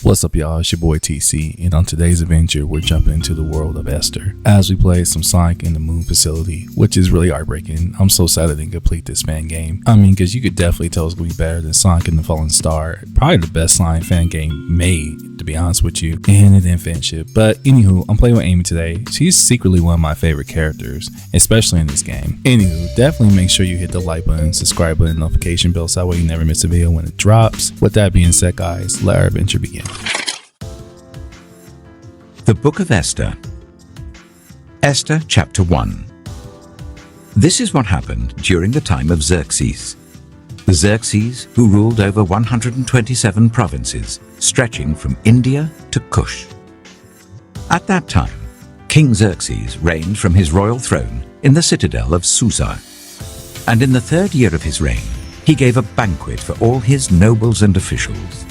What's up, y'all? It's your boy TC, and on today's adventure, we're jumping into the world of Esther as we play some Sonic in the Moon Facility, which is really heartbreaking. I'm so sad I didn't complete this fan game. Because you could definitely tell it's going to be better than Sonic and the Fallen Star. Probably the best Sonic fan game made, to be honest with you, and it didn't finish it. But anywho, I'm playing with Amy today. She's secretly one of my favorite characters, especially in this game. Anywho, definitely make sure you hit the like button, subscribe button, notification bell, so that way you never miss a video when it drops. With that being said, guys, let our adventure begin. The Book of Esther. Esther chapter 1. This is what happened during the time of Xerxes. Xerxes, who ruled over 127 provinces, stretching from India to Kush. At that time, King Xerxes reigned from his royal throne in the citadel of Susa. And in the 3rd year of his reign, he gave a banquet for all his nobles and officials.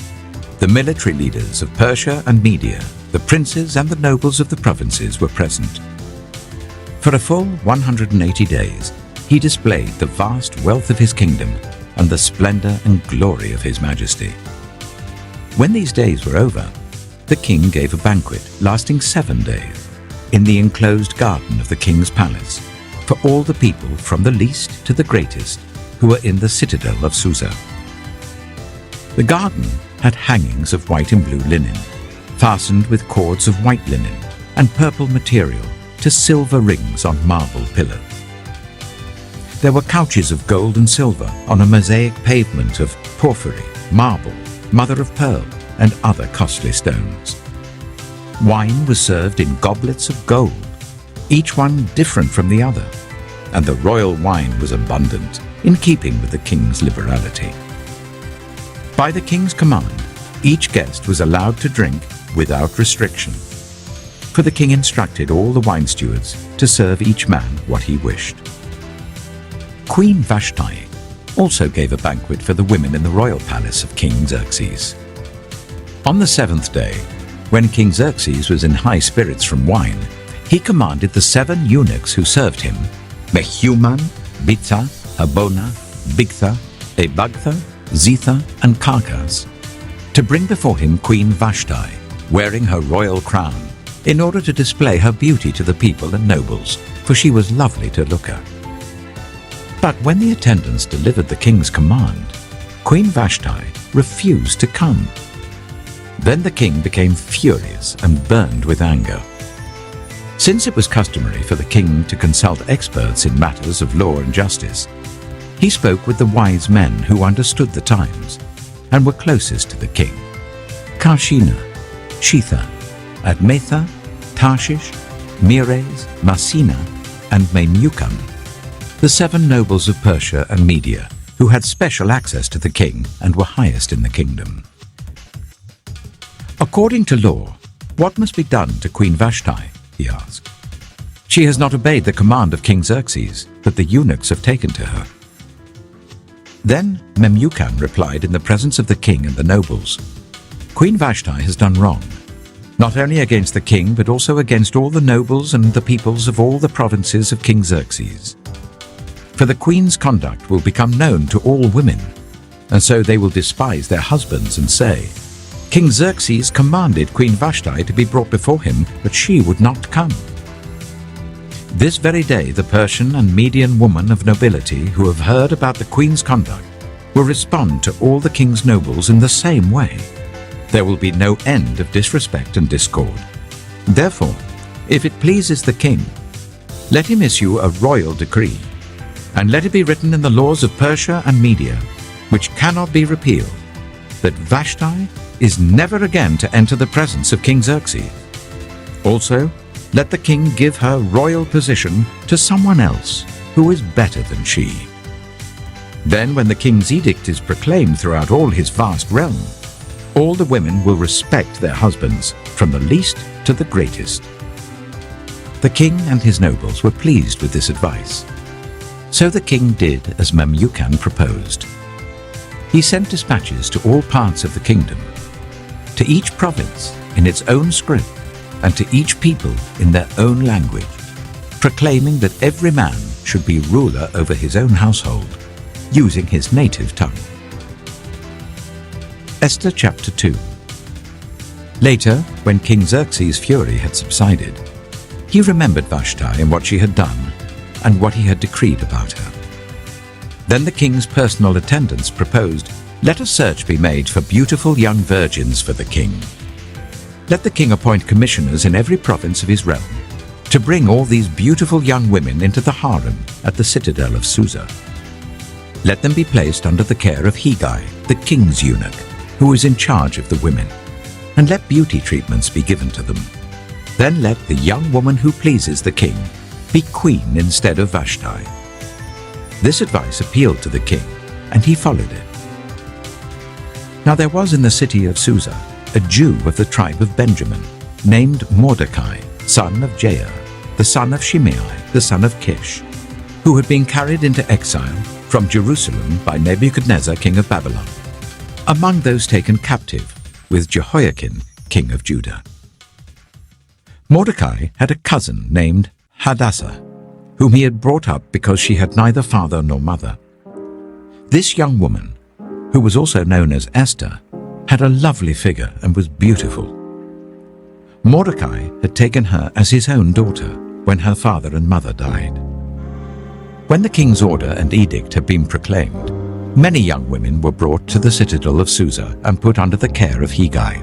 The military leaders of Persia and Media, the princes and the nobles of the provinces were present. For a full 180 days, he displayed the vast wealth of his kingdom and the splendor and glory of his majesty. When these days were over, the king gave a banquet lasting 7 days in the enclosed garden of the king's palace for all the people from the least to the greatest who were in the citadel of Susa. The garden had hangings of white and blue linen, fastened with cords of white linen and purple material to silver rings on marble pillars. There were couches of gold and silver on a mosaic pavement of porphyry, marble, mother of pearl, and other costly stones. Wine was served in goblets of gold, each one different from the other, and the royal wine was abundant, in keeping with the king's liberality. By the king's command, each guest was allowed to drink without restriction, for the king instructed all the wine stewards to serve each man what he wished. Queen Vashti also gave a banquet for the women in the royal palace of King Xerxes. On the 7th day, when King Xerxes was in high spirits from wine, he commanded the 7 eunuchs who served him, Mehuman, Bitha, Habona, Bigtha, Ebagtha, Zitha, and Karkas, to bring before him Queen Vashti, wearing her royal crown, in order to display her beauty to the people and nobles, for she was lovely to look at. But when the attendants delivered the king's command, Queen Vashti refused to come. Then the king became furious and burned with anger. Since it was customary for the king to consult experts in matters of law and justice, he spoke with the wise men who understood the times and were closest to the king: Karshina, Shetha, Admatha, Tarshish, Meres, Marsina, and Memucan, the 7 nobles of Persia and Media, who had special access to the king and were highest in the kingdom. According to law, what must be done to Queen Vashti? He asked. She has not obeyed the command of King Xerxes that the eunuchs have taken to her. Then Memucan replied in the presence of the king and the nobles, Queen Vashti has done wrong, not only against the king but also against all the nobles and the peoples of all the provinces of King Xerxes. For the queen's conduct will become known to all women, and so they will despise their husbands and say, King Xerxes commanded Queen Vashti to be brought before him, but she would not come. This very day the Persian and Median women of nobility who have heard about the queen's conduct will respond to all the king's nobles in the same way. There will be no end of disrespect and discord. Therefore, if it pleases the king, let him issue a royal decree, and let it be written in the laws of Persia and Media, which cannot be repealed, that Vashti is never again to enter the presence of King Xerxes. Also, let the king give her royal position to someone else who is better than she. Then when the king's edict is proclaimed throughout all his vast realm, all the women will respect their husbands, from the least to the greatest. The king and his nobles were pleased with this advice. So the king did as Memucan proposed. He sent dispatches to all parts of the kingdom, to each province in its own script, and to each people in their own language, proclaiming that every man should be ruler over his own household, using his native tongue. Esther chapter 2. Later, when King Xerxes' fury had subsided, he remembered Vashti and what she had done and what he had decreed about her. Then the king's personal attendants proposed, "Let a search be made for beautiful young virgins for the king. Let the king appoint commissioners in every province of his realm to bring all these beautiful young women into the harem at the citadel of Susa. Let them be placed under the care of Hegai, the king's eunuch, who is in charge of the women, and let beauty treatments be given to them. Then let the young woman who pleases the king be queen instead of Vashti." This advice appealed to the king, and he followed it. Now there was in the city of Susa a Jew of the tribe of Benjamin, named Mordecai, son of Jair, the son of Shimei, the son of Kish, who had been carried into exile from Jerusalem by Nebuchadnezzar, king of Babylon, among those taken captive with Jehoiakim, king of Judah. Mordecai had a cousin named Hadassah, whom he had brought up because she had neither father nor mother. This young woman, who was also known as Esther, had a lovely figure and was beautiful. Mordecai had taken her as his own daughter when her father and mother died. When the king's order and edict had been proclaimed, many young women were brought to the citadel of Susa and put under the care of Hegai.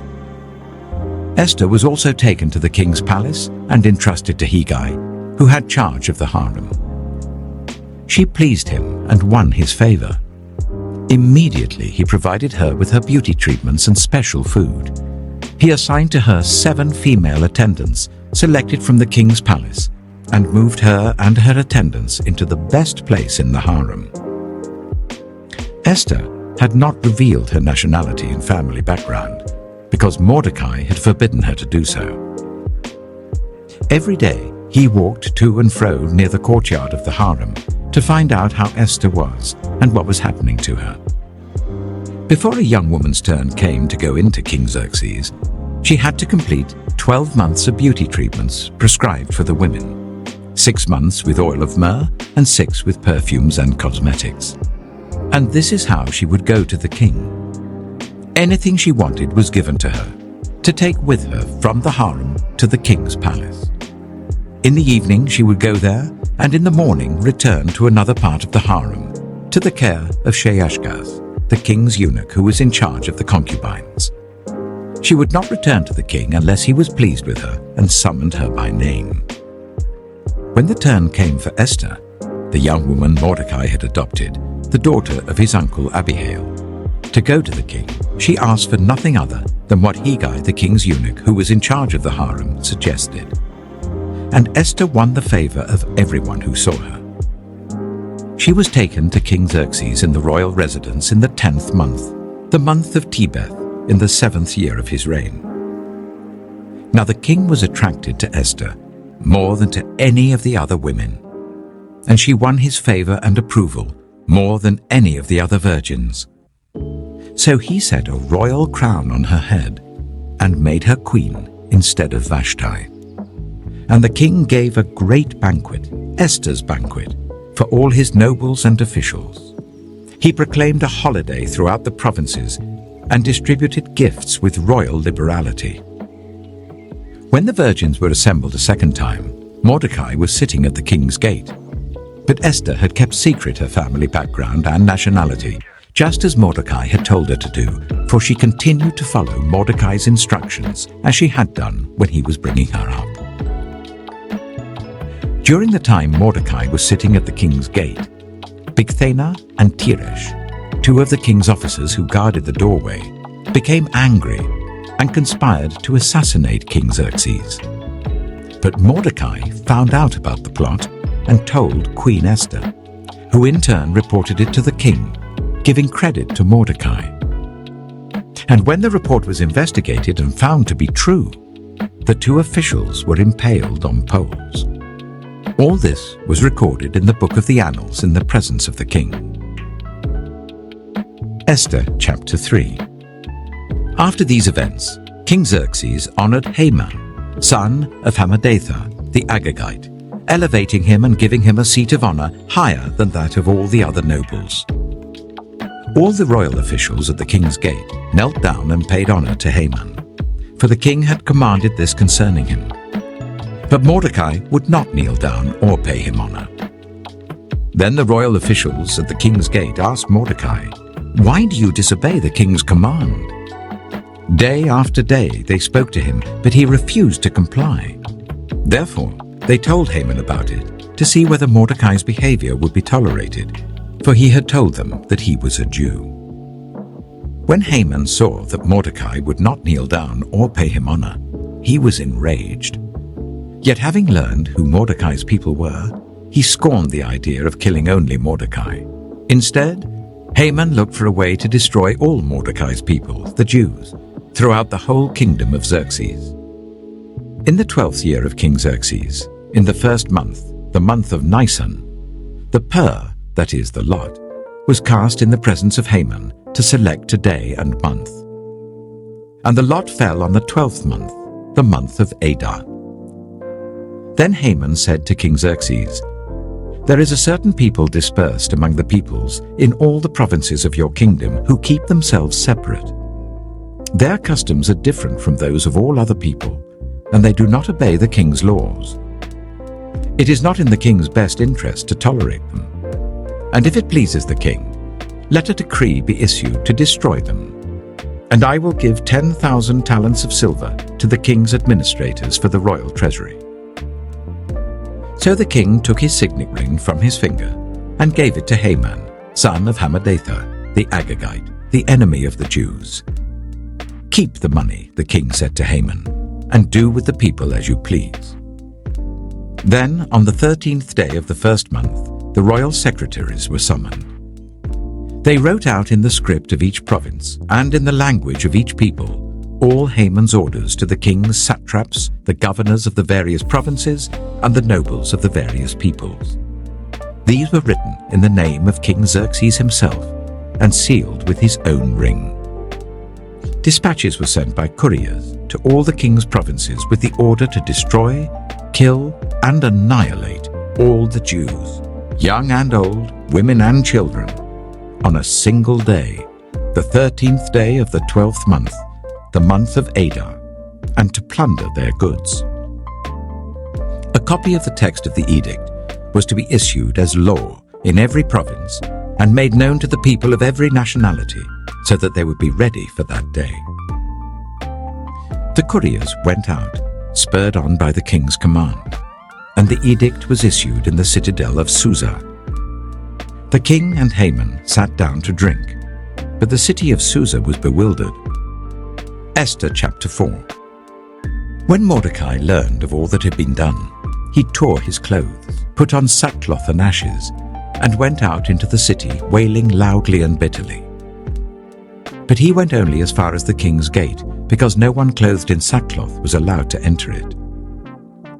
Esther was also taken to the king's palace and entrusted to Hegai, who had charge of the harem. She pleased him and won his favor. Immediately he provided her with her beauty treatments and special food. He assigned to her 7 female attendants selected from the king's palace and moved her and her attendants into the best place in the harem. Esther had not revealed her nationality and family background because Mordecai had forbidden her to do so. Every day he walked to and fro near the courtyard of the harem to find out how Esther was and what was happening to her. Before a young woman's turn came to go into King Xerxes, she had to complete 12 months of beauty treatments prescribed for the women, 6 months with oil of myrrh and 6 with perfumes and cosmetics. And this is how she would go to the king. Anything she wanted was given to her, to take with her from the harem to the king's palace. In the evening she would go there, and in the morning return to another part of the harem, to the care of Sheashgaz, the king's eunuch who was in charge of the concubines. She would not return to the king unless he was pleased with her and summoned her by name. When the turn came for Esther, the young woman Mordecai had adopted, the daughter of his uncle Abihail, to go to the king, she asked for nothing other than what Hegai, the king's eunuch who was in charge of the harem, suggested. And Esther won the favor of everyone who saw her. She was taken to King Xerxes in the royal residence in the 10th month, the month of Tebeth, in the 7th year of his reign. Now the king was attracted to Esther more than to any of the other women, and she won his favor and approval more than any of the other virgins. So he set a royal crown on her head and made her queen instead of Vashti. And the king gave a great banquet, Esther's banquet, for all his nobles and officials. He proclaimed a holiday throughout the provinces and distributed gifts with royal liberality. When the virgins were assembled a second time, Mordecai was sitting at the king's gate. But Esther had kept secret her family background and nationality, just as Mordecai had told her to do, for she continued to follow Mordecai's instructions as she had done when he was bringing her up. During the time Mordecai was sitting at the king's gate, Bigthana and Teresh, 2 of the king's officers who guarded the doorway, became angry and conspired to assassinate King Xerxes. But Mordecai found out about the plot and told Queen Esther, who in turn reported it to the king, giving credit to Mordecai. And when the report was investigated and found to be true, the 2 officials were impaled on poles. All this was recorded in the book of the Annals in the presence of the king. Esther chapter 3. After these events, King Xerxes honored Haman, son of Hammedatha, the Agagite, elevating him and giving him a seat of honor higher than that of all the other nobles. All the royal officials at the king's gate knelt down and paid honor to Haman, for the king had commanded this concerning him. But Mordecai would not kneel down or pay him honor. Then the royal officials at the king's gate asked Mordecai, "Why do you disobey the king's command?" Day after day they spoke to him, but he refused to comply. Therefore they told Haman about it, to see whether Mordecai's behavior would be tolerated, for he had told them that he was a Jew. When Haman saw that Mordecai would not kneel down or pay him honor, he was enraged. Yet having learned who Mordecai's people were, he scorned the idea of killing only Mordecai. Instead, Haman looked for a way to destroy all Mordecai's people, the Jews, throughout the whole kingdom of Xerxes. In the 12th year of King Xerxes, in the first month, the month of Nisan, the pur, that is, the lot, was cast in the presence of Haman to select a day and month. And the lot fell on the 12th month, the month of Adar. Then Haman said to King Xerxes, "There is a certain people dispersed among the peoples in all the provinces of your kingdom who keep themselves separate. Their customs are different from those of all other people, and they do not obey the king's laws. It is not in the king's best interest to tolerate them. And if it pleases the king, let a decree be issued to destroy them. And I will give 10,000 talents of silver to the king's administrators for the royal treasury." So the king took his signet ring from his finger and gave it to Haman, son of Hammedatha, the Agagite, the enemy of the Jews. "Keep the money," the king said to Haman, "and do with the people as you please." Then, on the 13th day of the first month, the royal secretaries were summoned. They wrote out in the script of each province and in the language of each people all Haman's orders to the king's satraps, the governors of the various provinces, and the nobles of the various peoples. These were written in the name of King Xerxes himself and sealed with his own ring. Dispatches were sent by couriers to all the king's provinces with the order to destroy, kill, and annihilate all the Jews, young and old, women and children, on a single day, the 13th day of the 12th month, the month of Adar, and to plunder their goods. A copy of the text of the edict was to be issued as law in every province and made known to the people of every nationality so that they would be ready for that day. The couriers went out, spurred on by the king's command, and the edict was issued in the citadel of Susa. The king and Haman sat down to drink, but the city of Susa was bewildered. Esther chapter 4. When Mordecai learned of all that had been done, he tore his clothes, put on sackcloth and ashes, and went out into the city, wailing loudly and bitterly. But he went only as far as the king's gate, because no one clothed in sackcloth was allowed to enter it.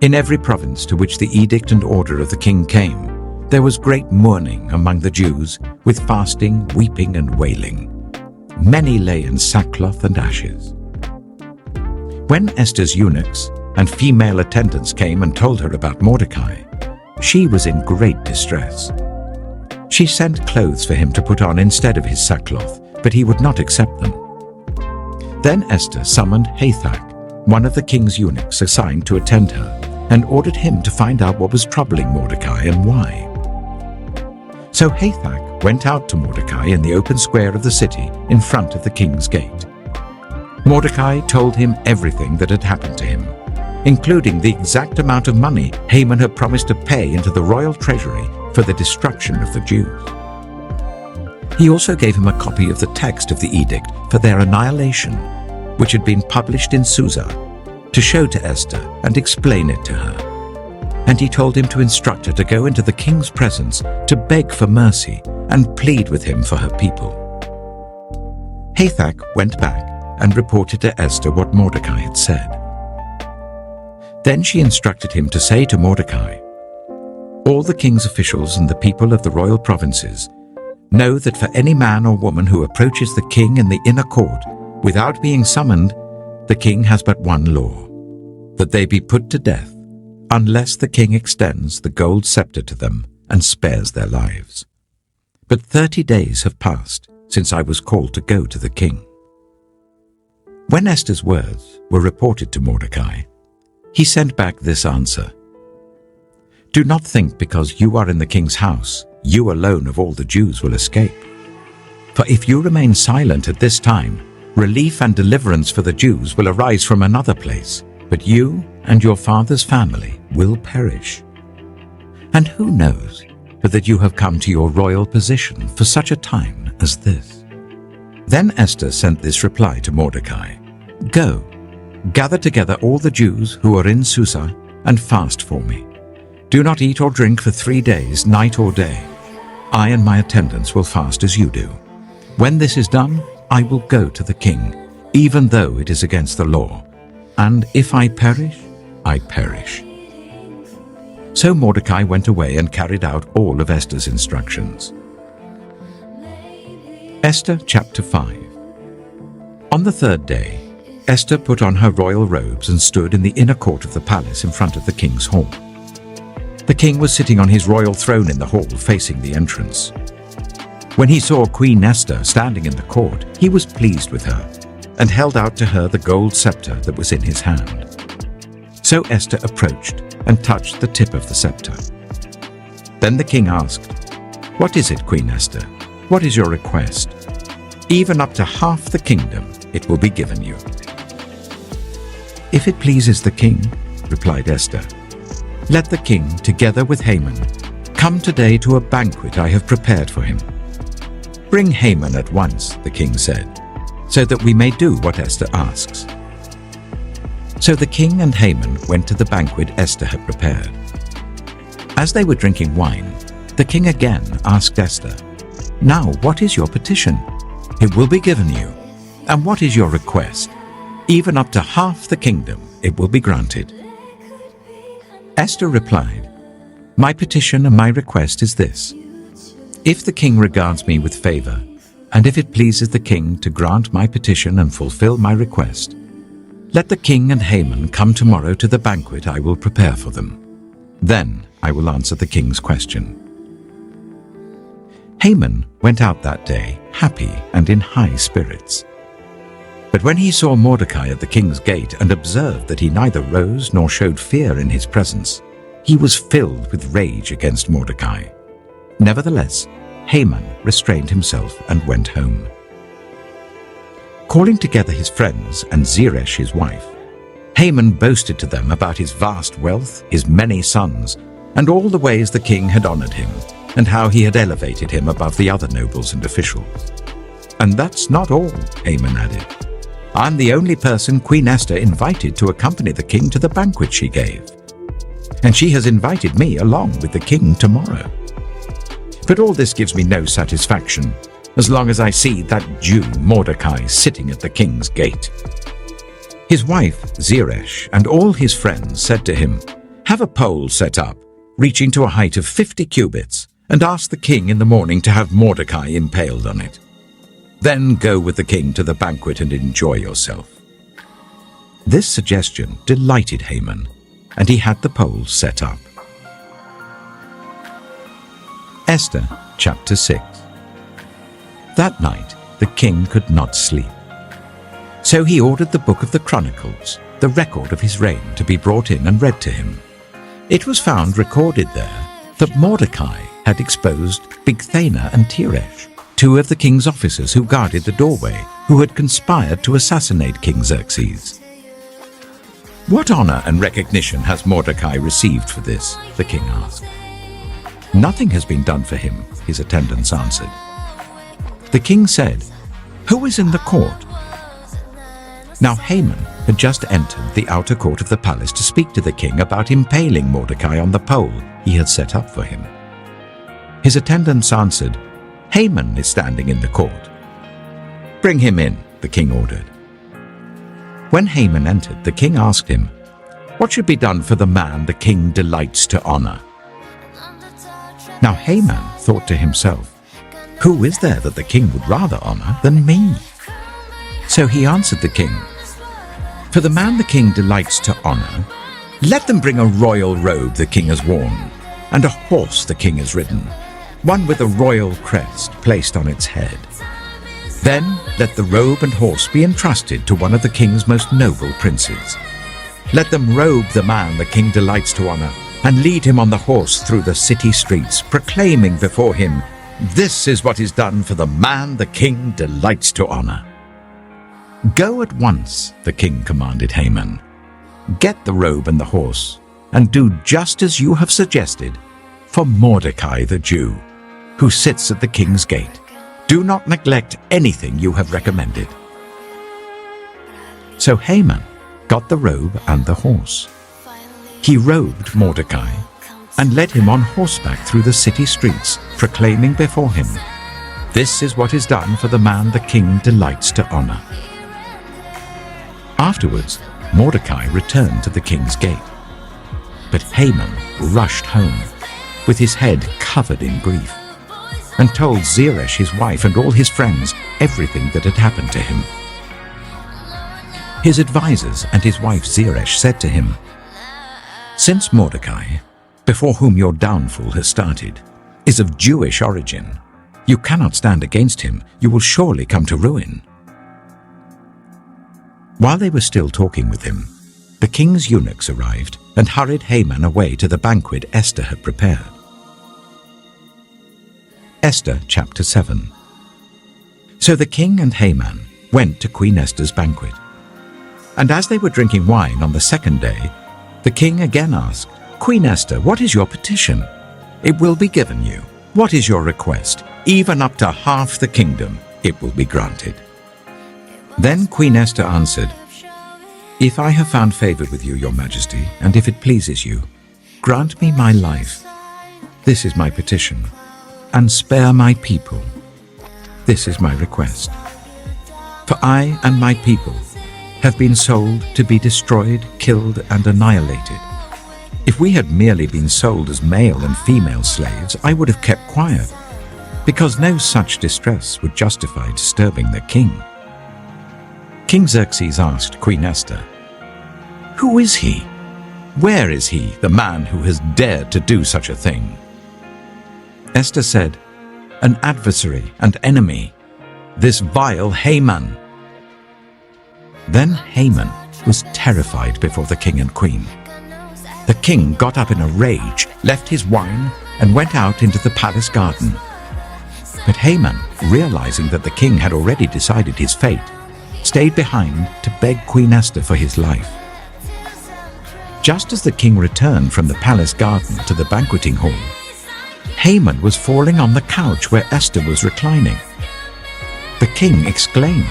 In every province to which the edict and order of the king came, there was great mourning among the Jews, with fasting, weeping, and wailing. Many lay in sackcloth and ashes. When Esther's eunuchs and female attendants came and told her about Mordecai, she was in great distress. She sent clothes for him to put on instead of his sackcloth, but he would not accept them. Then Esther summoned Hathach, one of the king's eunuchs assigned to attend her, and ordered him to find out what was troubling Mordecai and why. So Hathach went out to Mordecai in the open square of the city in front of the king's gate. Mordecai told him everything that had happened to him, including the exact amount of money Haman had promised to pay into the royal treasury for the destruction of the Jews. He also gave him a copy of the text of the edict for their annihilation, which had been published in Susa, to show to Esther and explain it to her. And he told him to instruct her to go into the king's presence to beg for mercy and plead with him for her people. Hathach went back and reported to Esther what Mordecai had said. Then she instructed him to say to Mordecai, "All the king's officials and the people of the royal provinces know that for any man or woman who approaches the king in the inner court without being summoned, the king has but one law, that they be put to death, unless the king extends the gold scepter to them and spares their lives. But 30 days have passed since I was called to go to the king." When Esther's words were reported to Mordecai. He sent back this answer: "Do not think because you are in the king's house, you alone of all the Jews will escape. For if you remain silent at this time, relief and deliverance for the Jews will arise from another place, but you and your father's family will perish. And who knows but that you have come to your royal position for such a time as this?" Then Esther sent this reply to Mordecai: "Go, gather together all the Jews who are in Susa and fast for me. Do not eat or drink for 3 days, night or day. I and my attendants will fast as you do. When this is done, I will go to the king, even though it is against the law. And if I perish, I perish." So Mordecai went away and carried out all of Esther's instructions. Esther chapter 5. On the 3rd day, Esther put on her royal robes and stood in the inner court of the palace in front of the king's hall. The king was sitting on his royal throne in the hall facing the entrance. When he saw Queen Esther standing in the court, he was pleased with her and held out to her the gold scepter that was in his hand. So Esther approached and touched the tip of the scepter. Then the king asked, "What is it, Queen Esther? What is your request? Even up to half the kingdom it will be given you." "If it pleases the king," replied Esther, "let the king, together with Haman, come today to a banquet I have prepared for him." "Bring Haman at once," the king said, "so that we may do what Esther asks." So the king and Haman went to the banquet Esther had prepared. As they were drinking wine, the king again asked Esther, "Now what is your petition? It will be given you. And what is your request? Even up to half the kingdom it will be granted." Esther replied, "My petition and my request is this. If the king regards me with favor, and if it pleases the king to grant my petition and fulfill my request, let the king and Haman come tomorrow to the banquet I will prepare for them. Then I will answer the king's question." Haman went out that day happy and in high spirits. But when he saw Mordecai at the king's gate and observed that he neither rose nor showed fear in his presence, he was filled with rage against Mordecai. Nevertheless, Haman restrained himself and went home. Calling together his friends and Zeresh his wife, Haman boasted to them about his vast wealth, his many sons, and all the ways the king had honored him, and how he had elevated him above the other nobles and officials. "And that's not all," Haman added. "I'm the only person Queen Esther invited to accompany the king to the banquet she gave. And she has invited me along with the king tomorrow. But all this gives me no satisfaction, as long as I see that Jew Mordecai sitting at the king's gate." His wife Zeresh and all his friends said to him, "Have a pole set up, reaching to a height of 50 cubits, and ask the king in the morning to have Mordecai impaled on it. Then go with the king to the banquet and enjoy yourself." This suggestion delighted Haman, and he had the pole set up. Esther chapter 6. That night the king could not sleep. So he ordered the book of the Chronicles, the record of his reign, to be brought in and read to him. It was found recorded there that Mordecai had exposed Bigthana and Teresh, 2 of the king's officers who guarded the doorway, who had conspired to assassinate King Xerxes. "What honor and recognition has Mordecai received for this?" the king asked. "Nothing has been done for him," his attendants answered. The king said, "Who is in the court?" Now Haman had just entered the outer court of the palace to speak to the king about impaling Mordecai on the pole he had set up for him. His attendants answered, "Haman is standing in the court." "Bring him in," the king ordered. When Haman entered, the king asked him, "What should be done for the man the king delights to honor?" Now Haman thought to himself, "Who is there that the king would rather honor than me?" So he answered the king, "For the man the king delights to honor, let them bring a royal robe the king has worn, and a horse the king has ridden, one with a royal crest placed on its head. Then let the robe and horse be entrusted to one of the king's most noble princes. Let them robe the man the king delights to honor, and lead him on the horse through the city streets, proclaiming before him, 'This is what is done for the man the king delights to honor.'" "Go at once," the king commanded Haman. "Get the robe and the horse, and do just as you have suggested for Mordecai the Jew, who sits at the king's gate. Do not neglect anything you have recommended." So Haman got the robe and the horse. He robed Mordecai and led him on horseback through the city streets, proclaiming before him, "This is what is done for the man the king delights to honor." Afterwards, Mordecai returned to the king's gate. But Haman rushed home, with his head covered in grief, and told Zeresh his wife and all his friends everything that had happened to him. His advisers and his wife Zeresh said to him, "Since Mordecai, before whom your downfall has started, is of Jewish origin, you cannot stand against him. You will surely come to ruin." While they were still talking with him, the king's eunuchs arrived and hurried Haman away to the banquet Esther had prepared. Esther chapter 7. So the king and Haman went to Queen Esther's banquet. And as they were drinking wine on the second day, the king again asked, "Queen Esther, what is your petition?" "It will be given you. What is your request? Even up to half the kingdom, it will be granted." Then Queen Esther answered, "If I have found favor with you, your majesty, and if it pleases you, grant me my life. This is my petition. And spare my people. This is my request. For I and my people have been sold to be destroyed, killed, and annihilated. If we had merely been sold as male and female slaves, I would have kept quiet, because no such distress would justify disturbing the king." King Xerxes asked Queen Esther, "Who is he? Where is he, the man who has dared to do such a thing?" Esther said, "An adversary and enemy, this vile Haman." Then Haman was terrified before the king and queen. The king got up in a rage, left his wine, and went out into the palace garden. But Haman, realizing that the king had already decided his fate, stayed behind to beg Queen Esther for his life. Just as the king returned from the palace garden to the banqueting hall, Haman was falling on the couch where Esther was reclining. The king exclaimed,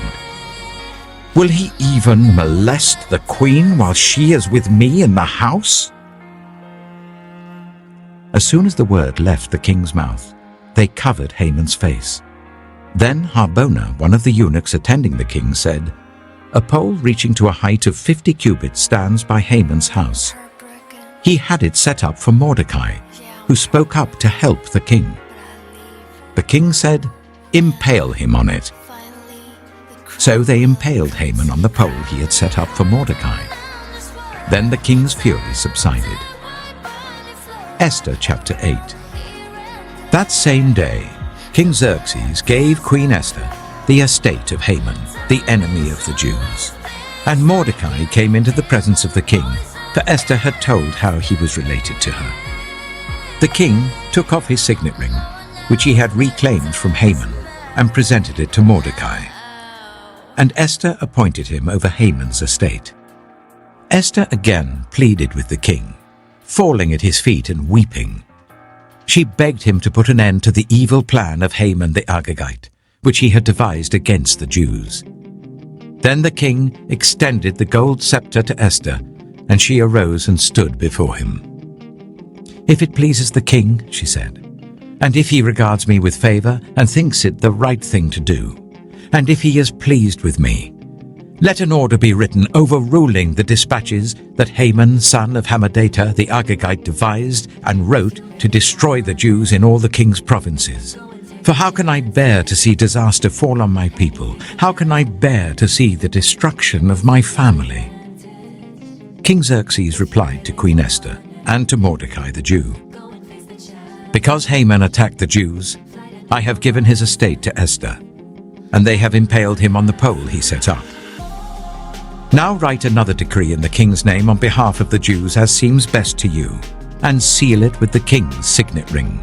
"Will he even molest the queen while she is with me in the house?" As soon as the word left the king's mouth, they covered Haman's face. Then Harbona, one of the eunuchs attending the king, said, "A pole reaching to a height of 50 cubits stands by Haman's house. He had it set up for Mordecai, who spoke up to help the king." The king said, "Impale him on it." So they impaled Haman on the pole he had set up for Mordecai. Then the king's fury subsided. Esther chapter 8. That same day, King Xerxes gave Queen Esther the estate of Haman, the enemy of the Jews. And Mordecai came into the presence of the king, for Esther had told how he was related to her. The king took off his signet ring, which he had reclaimed from Haman, and presented it to Mordecai. And Esther appointed him over Haman's estate. Esther again pleaded with the king, falling at his feet and weeping. She begged him to put an end to the evil plan of Haman the Agagite, which he had devised against the Jews. Then the king extended the gold scepter to Esther, and she arose and stood before him. "If it pleases the king," she said, "and if he regards me with favor and thinks it the right thing to do, and if he is pleased with me, let an order be written overruling the dispatches that Haman, son of Hammedatha the Agagite, devised and wrote to destroy the Jews in all the king's provinces. For how can I bear to see disaster fall on my people? How can I bear to see the destruction of my family?" King Xerxes replied to Queen Esther and to Mordecai the Jew, "Because Haman attacked the Jews, I have given his estate to Esther. and they have impaled him on the pole he set up. Now write another decree in the king's name on behalf of the Jews as seems best to you, and seal it with the king's signet ring.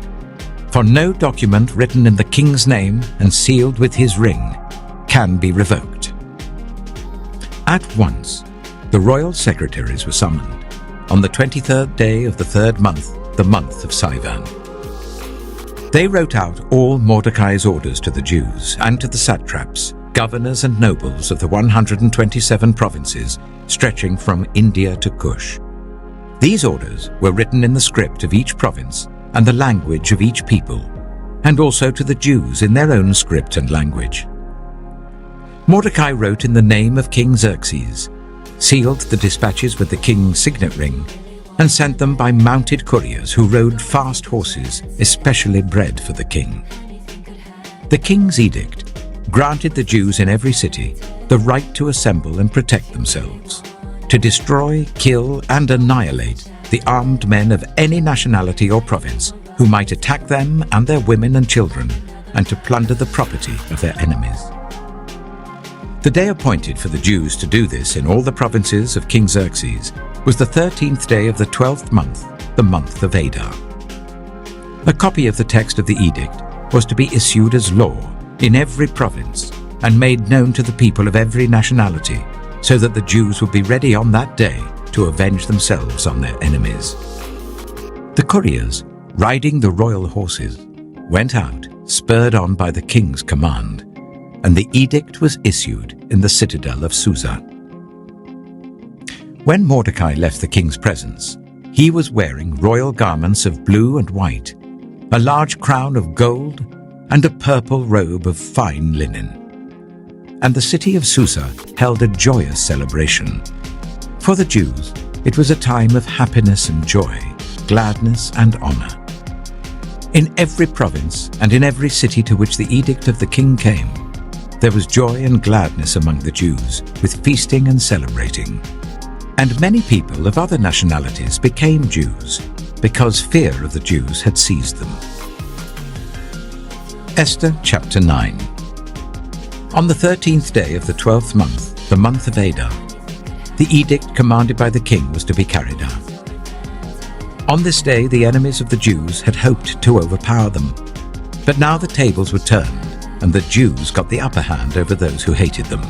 For no document written in the king's name and sealed with his ring can be revoked. At once, the royal secretaries were summoned on the 23rd day of the 3rd month, the month of Sivan. They wrote out all Mordecai's orders to the Jews and to the satraps, governors and nobles of the 127 provinces stretching from India to Kush. These orders were written in the script of each province and the language of each people, and also to the Jews in their own script and language. Mordecai wrote in the name of King Xerxes, sealed the dispatches with the king's signet ring, and sent them by mounted couriers who rode fast horses especially bred for the king. The king's edict granted the Jews in every city the right to assemble and protect themselves, to destroy, kill, and annihilate the armed men of any nationality or province who might attack them and their women and children, and to plunder the property of their enemies. The day appointed for the Jews to do this in all the provinces of King Xerxes was the 13th day of the 12th month, the month of Adar. A copy of the text of the edict was to be issued as law in every province and made known to the people of every nationality, so that the Jews would be ready on that day to avenge themselves on their enemies. The couriers, riding the royal horses, went out, spurred on by the king's command, and the edict was issued in the citadel of Susa. When Mordecai left the king's presence, he was wearing royal garments of blue and white, a large crown of gold, and a purple robe of fine linen. And the city of Susa held a joyous celebration. For the Jews, it was a time of happiness and joy, gladness and honor. In every province and in every city to which the edict of the king came, there was joy and gladness among the Jews, with feasting and celebrating. And many people of other nationalities became Jews, because fear of the Jews had seized them. Esther chapter 9. On the 13th day of the 12th month, the month of Adar, the edict commanded by the king was to be carried out. On this day the enemies of the Jews had hoped to overpower them, but now the tables were turned, and the Jews got the upper hand over those who hated them.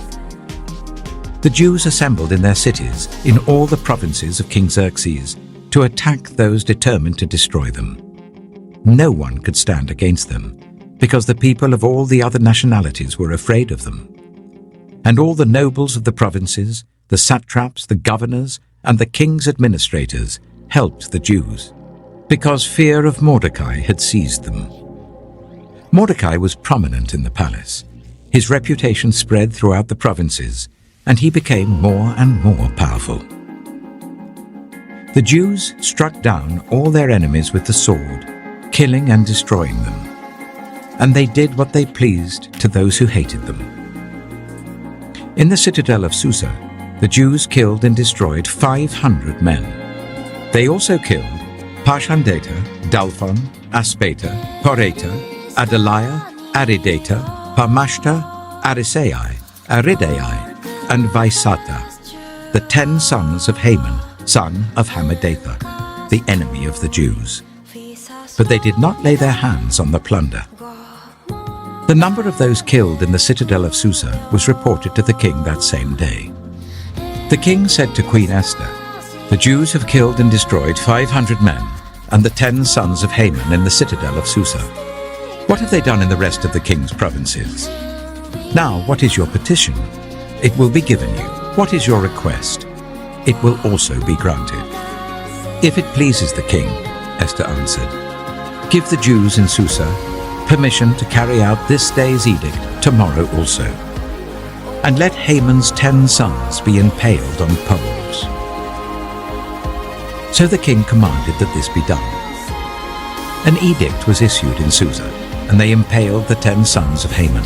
The Jews assembled in their cities in all the provinces of King Xerxes to attack those determined to destroy them. No one could stand against them, because the people of all the other nationalities were afraid of them. And all the nobles of the provinces, the satraps, the governors, and the king's administrators helped the Jews, because fear of Mordecai had seized them. Mordecai was prominent in the palace. His reputation spread throughout the provinces, and he became more and more powerful. The Jews struck down all their enemies with the sword, killing and destroying them. And they did what they pleased to those who hated them. In the citadel of Susa, the Jews killed and destroyed 500 men. They also killed Parshandata, Dalphon, Aspata, Poreta, Adaliah, Aridata, Parmashta, Arisai, Aridai, and Vaisata, the 10 sons of Haman, son of Hammedatha, the enemy of the Jews. But they did not lay their hands on the plunder. The number of those killed in the citadel of Susa was reported to the king that same day. The king said to Queen Esther, "The Jews have killed and destroyed 500 men and the 10 sons of Haman in the citadel of Susa. What have they done in the rest of the king's provinces? Now, what is your petition? It will be given you. What is your request? It will also be granted." "If it pleases the king," Esther answered, "give the Jews in Susa permission to carry out this day's edict tomorrow also. And let Haman's 10 sons be impaled on poles." So the king commanded that this be done. An edict was issued in Susa, and they impaled the 10 sons of Haman.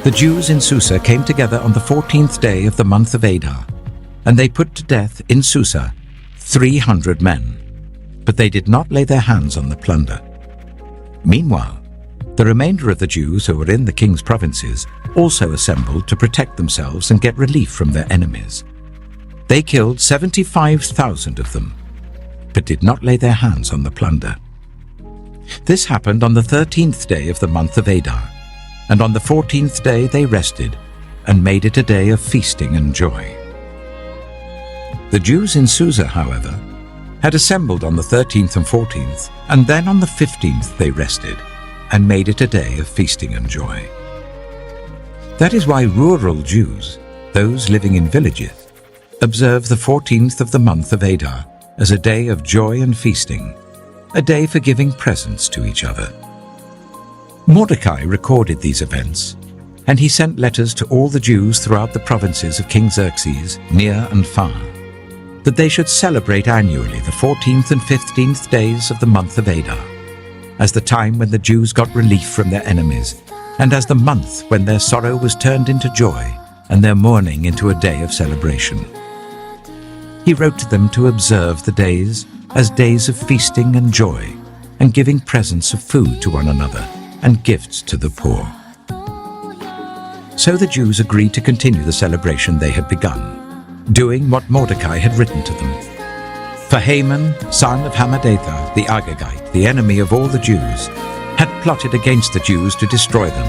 The Jews in Susa came together on the 14th day of the month of Adar, and they put to death in Susa 300 men, but they did not lay their hands on the plunder. Meanwhile, The remainder of the Jews who were in the king's provinces also assembled to protect themselves and get relief from their enemies. They killed 75,000 of them, but did not lay their hands on the plunder. This happened on the 13th day of the month of Adar, and on the 14th day they rested and made it a day of feasting and joy. The Jews in Susa, however, had assembled on the 13th and 14th, and then on the 15th they rested and made it a day of feasting and joy. That is why rural Jews, those living in villages, observe the 14th of the month of Adar as a day of joy and feasting, a day for giving presents to each other. Mordecai recorded these events, and he sent letters to all the Jews throughout the provinces of King Xerxes, near and far, that they should celebrate annually the 14th and 15th days of the month of Adar, as the time when the Jews got relief from their enemies, and as the month when their sorrow was turned into joy and their mourning into a day of celebration. He wrote to them to observe the days as days of feasting and joy, and giving presents of food to one another and gifts to the poor. So the Jews agreed to continue the celebration they had begun, doing what Mordecai had written to them. For Haman, son of Hammedatha the Agagite, the enemy of all the Jews, had plotted against the Jews to destroy them,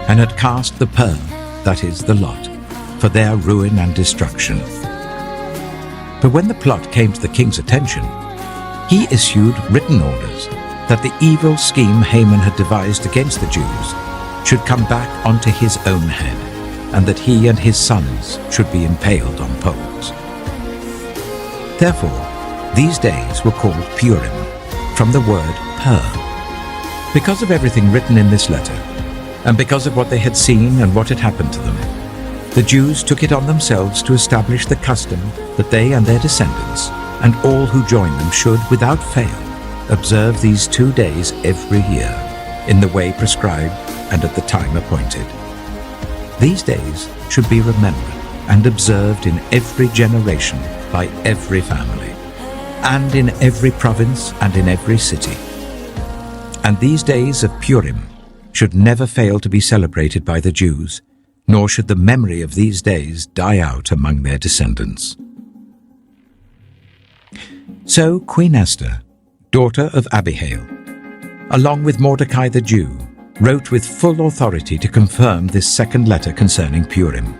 and had cast the pur, that is, the lot, for their ruin and destruction. But when the plot came to the king's attention, he issued written orders that the evil scheme Haman had devised against the Jews should come back onto his own head, and that he and his sons should be impaled on poles. Therefore, these days were called Purim, from the word pur. Because of everything written in this letter, and because of what they had seen and what had happened to them, the Jews took it on themselves to establish the custom that they and their descendants, and all who join them, should, without fail, observe these 2 days every year, in the way prescribed and at the time appointed. These days should be remembered and observed in every generation by every family, and in every province and in every city. And these days of Purim should never fail to be celebrated by the Jews, nor should the memory of these days die out among their descendants. So Queen Esther, daughter of Abihail, along with Mordecai the Jew, wrote with full authority to confirm this second letter concerning Purim.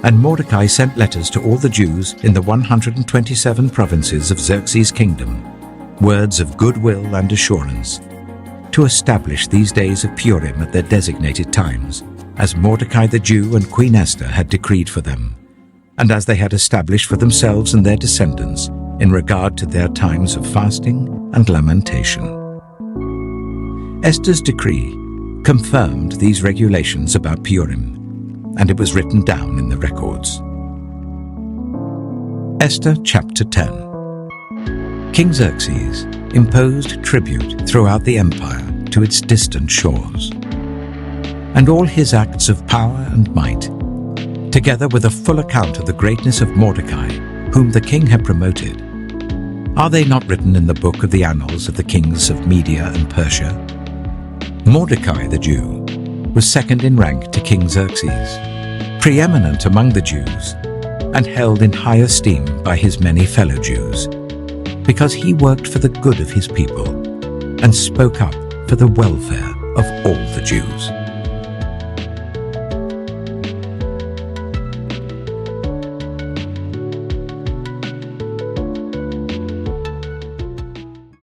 And Mordecai sent letters to all the Jews in the 127 provinces of Xerxes' kingdom, words of goodwill and assurance, to establish these days of Purim at their designated times, as Mordecai the Jew and Queen Esther had decreed for them, and as they had established for themselves and their descendants in regard to their times of fasting and lamentation. Esther's decree confirmed these regulations about Purim, and it was written down in the records. Esther chapter 10. King Xerxes imposed tribute throughout the empire to its distant shores. And all his acts of power and might, together with a full account of the greatness of Mordecai, whom the king had promoted, are they not written in the book of the annals of the kings of Media and Persia? Mordecai the Jew was second in rank to King Xerxes, preeminent among the Jews, and held in high esteem by his many fellow Jews, because he worked for the good of his people and spoke up for the welfare of all the Jews.